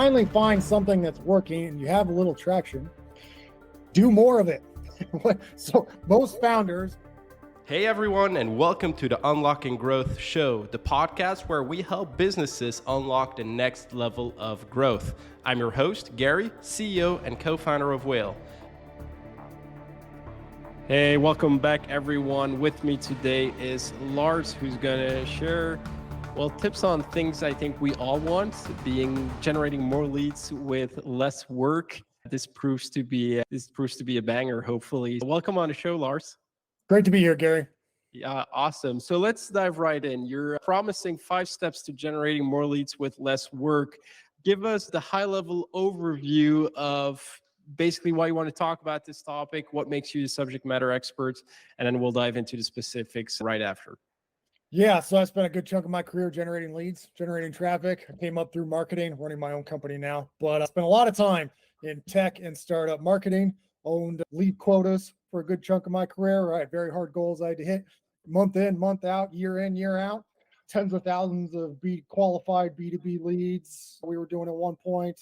finally find something that's working and you have a little traction, do more of it. So most founders. Hey everyone, and welcome to the Unlocking Growth Show, the podcast where we help businesses unlock the next level of growth. I'm your host, Gary, CEO and co-founder of Whale. Hey, welcome back everyone. With me today is Lars, who's gonna share tips on things I think we all want, generating more leads with less work. This proves to be a banger, hopefully. Welcome on the show, Lars. Great to be here, Gary. Yeah, awesome. So let's dive right in. You're promising 5 steps to generating more leads with less work. Give us the high-level overview of basically why you want to talk about this topic, what makes you the subject matter expert, and then we'll dive into the specifics right after. Yeah, so I spent a good chunk of my career generating leads, generating traffic. I came up through marketing, running my own company now, but I spent a lot of time in tech and startup marketing, owned lead quotas for a good chunk of my career. I had very hard goals I had to hit month in, month out, year in, year out. Tens of thousands of qualified B2B leads we were doing at one point.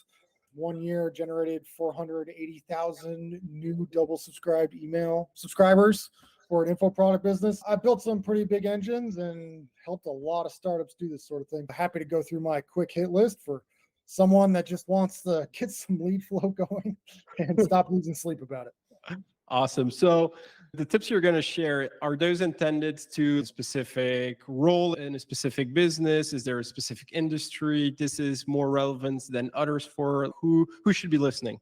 1 year generated 480,000 new double subscribed email subscribers for an info product business. I built some pretty big engines and helped a lot of startups do this sort of thing. Happy to go through my quick hit list for someone that just wants to get some lead flow going and stop losing sleep about it. Awesome. So the tips you're going to share, are those intended to a specific role in a specific business? Is there a specific industry? This is more relevant than others for who should be listening?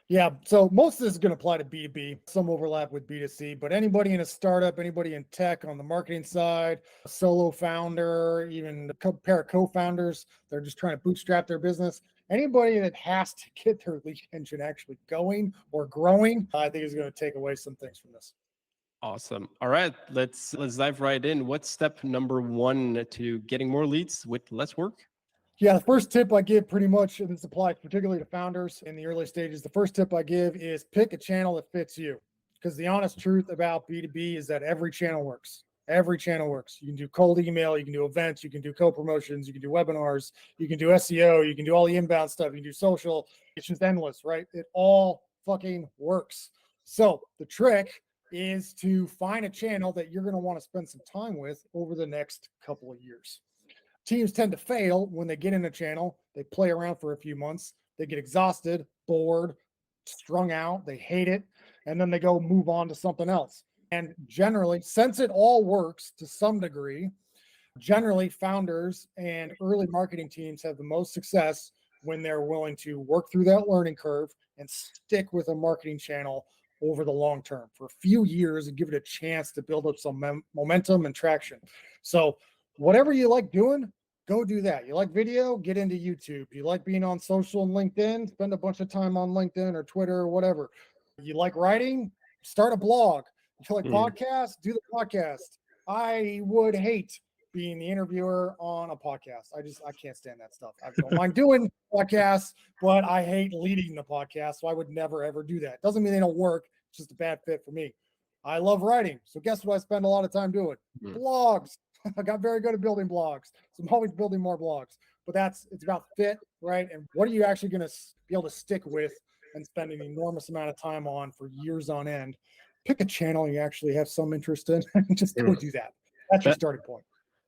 Yeah, so most of this is going to apply to B2B, some overlap with B2C, but anybody in a startup, anybody in tech on the marketing side, a solo founder, even a pair of co-founders, they're just trying to bootstrap their business. Anybody that has to get their lead engine actually going or growing, I think is going to take away some things from this. Awesome. All right, let's dive right in. What's step number 1 to getting more leads with less work? Yeah, the first tip I give pretty much, and this applies particularly to founders in the early stages, the first tip I give is pick a channel that fits you. Because the honest truth about B2B is that every channel works. Every channel works. You can do cold email, you can do events, you can do co-promotions, you can do webinars, you can do SEO, you can do all the inbound stuff, you can do social. It's just endless, right? It all fucking works. So the trick is to find a channel that you're going to want to spend some time with over the next couple of years. Teams tend to fail when they get in a channel, they play around for a few months, they get exhausted, bored, strung out, they hate it, and then they go move on to something else. And generally, since it all works to some degree, generally founders and early marketing teams have the most success when they're willing to work through that learning curve and stick with a marketing channel over the long term for a few years and give it a chance to build up some momentum and traction. So whatever you like doing, go do that. You like video, get into YouTube. You like being on social and LinkedIn, spend a bunch of time on LinkedIn or Twitter or whatever. You like writing, start a blog. You like podcasts, do the podcast. I would hate being the interviewer on a podcast. I can't stand that stuff. I don't mind doing podcasts, but I hate leading the podcast. So I would never, ever do that. Doesn't mean they don't work. It's just a bad fit for me. I love writing. So guess what I spend a lot of time doing? Blogs. I got very good at building blogs. So I'm always building more blogs. But it's about fit, right? And what are you actually going to be able to stick with and spend an enormous amount of time on for years on end? Pick a channel you actually have some interest in and just go do that. That's your starting point.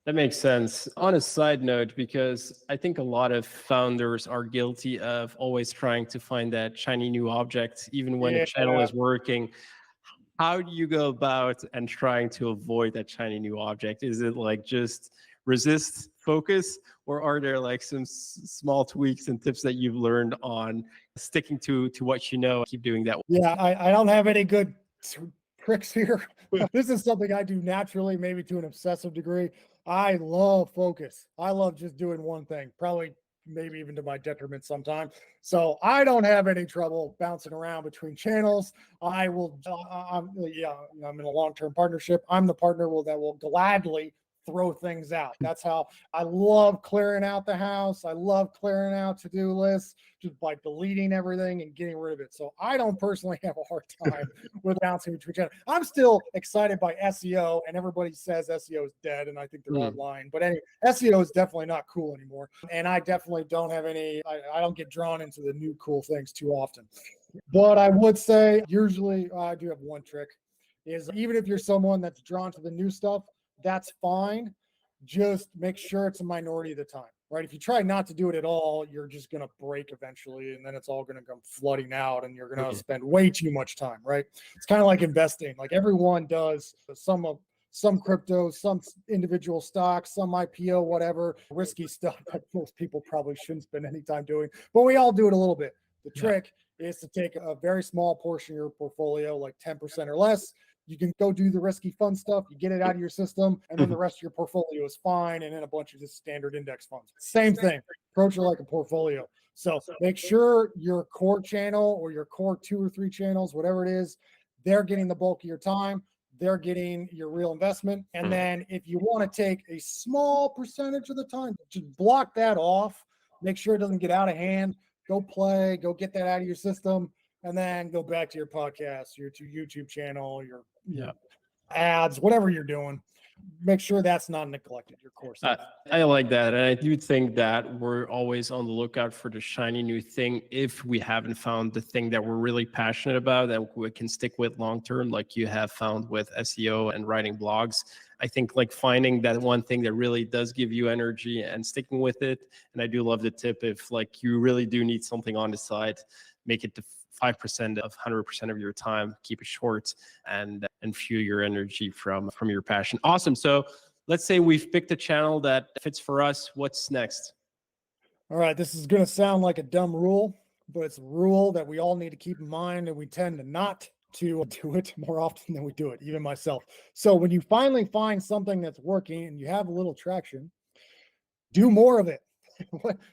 That makes sense. On a side note, because I think a lot of founders are guilty of always trying to find that shiny new object, even when a channel is working. How do you go about and trying to avoid that shiny new object? Is it like just resist, focus, or are there like some small tweaks and tips that you've learned on sticking to what you know, keep doing that? Yeah, I don't have any good tricks here. This is something I do naturally, maybe to an obsessive degree. I love focus. I love just doing one thing, probably maybe even to my detriment sometimes. So I don't have any trouble bouncing around between channels. I'm in a long-term partnership. I'm the partner that will gladly throw things out. That's how I love clearing out the house. I love clearing out to-do lists just by deleting everything and getting rid of it. So I don't personally have a hard time with bouncing between channels. I'm still excited by SEO, and everybody says SEO is dead, and I think they're all lying. But anyway, SEO is definitely not cool anymore. And I definitely don't have any, I don't get drawn into the new cool things too often. But I would say usually I do have one trick is even if you're someone that's drawn to the new stuff, that's fine. Just make sure it's a minority of the time, right? If you try not to do it at all, you're just going to break eventually, and then it's all going to come flooding out, and you're going to spend way too much time, right? It's kind of like investing. Like everyone does some crypto, some individual stocks, some IPO, whatever, risky stuff that most people probably shouldn't spend any time doing, but we all do it a little bit. The trick is to take a very small portion of your portfolio, like 10% or less. You can go do the risky fun stuff. You get it out of your system, and then the rest of your portfolio is fine. And then a bunch of just standard index funds. Same thing. Approach it like a portfolio. So make sure your core channel or your core 2 or 3 channels, whatever it is, they're getting the bulk of your time. They're getting your real investment. And then if you want to take a small percentage of the time, just block that off. Make sure it doesn't get out of hand. Go play. Go get that out of your system. And then go back to your podcast, your YouTube channel, your ads, whatever you're doing. Make sure that's not neglected, your course. I like that. And I do think that we're always on the lookout for the shiny new thing if we haven't found the thing that we're really passionate about that we can stick with long term, like you have found with SEO and writing blogs. I think like finding that one thing that really does give you energy and sticking with it. And I do love the tip if like you really do need something on the side, make it the 5% of 100% of your time, keep it short, and fuel your energy from your passion. Awesome. So let's say we've picked a channel that fits for us. What's next? All right. This is going to sound like a dumb rule, but it's a rule that we all need to keep in mind, and we tend to not to do it more often than we do it, even myself. So when you finally find something that's working and you have a little traction, do more of it.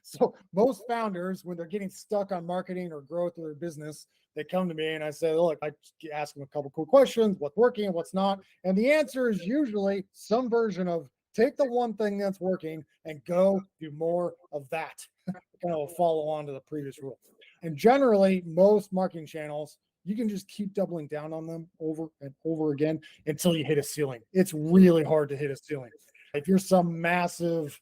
So most founders, when they're getting stuck on marketing or growth of their business, they come to me and I say, look, I ask them a couple cool questions, what's working and what's not. And the answer is usually some version of take the one thing that's working and go do more of that. Kind of a follow on to the previous rule. And generally, most marketing channels, you can just keep doubling down on them over and over again until you hit a ceiling. It's really hard to hit a ceiling. If you're some massive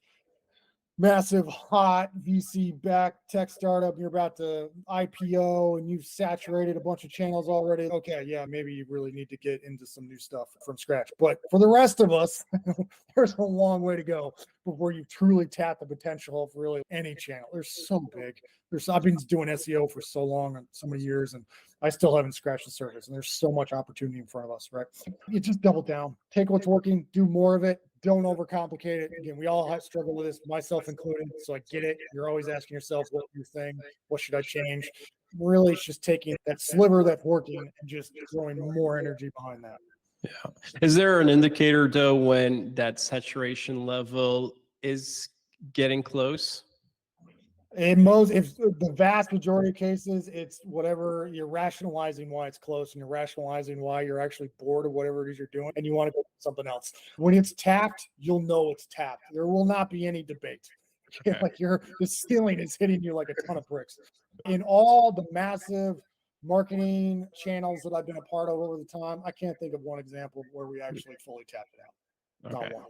hot VC-backed tech startup, you're about to IPO and you've saturated a bunch of channels already. Okay, yeah, maybe you really need to get into some new stuff from scratch. But for the rest of us, there's a long way to go before you truly tap the potential of really any channel. They're so big. I've been doing SEO for so long and so many years, and I still haven't scratched the surface. And there's so much opportunity in front of us, right? You just double down, take what's working, do more of it. Don't overcomplicate it. Again, we all struggle with this, myself included. So I get it. You're always asking yourself, what new thing? What should I change? Really, it's just taking that sliver that's working and just throwing more energy behind that. Yeah. Is there an indicator though when that saturation level is getting close? If the vast majority of cases, it's whatever you're rationalizing why it's close, and you're rationalizing why you're actually bored of whatever it is you're doing, and you want to go do something else. When it's tapped, you'll know it's tapped. There will not be any debate. Okay. Like the ceiling is hitting you like a ton of bricks. In all the massive marketing channels that I've been a part of over the time, I can't think of one example where we actually fully tapped it out. Not one.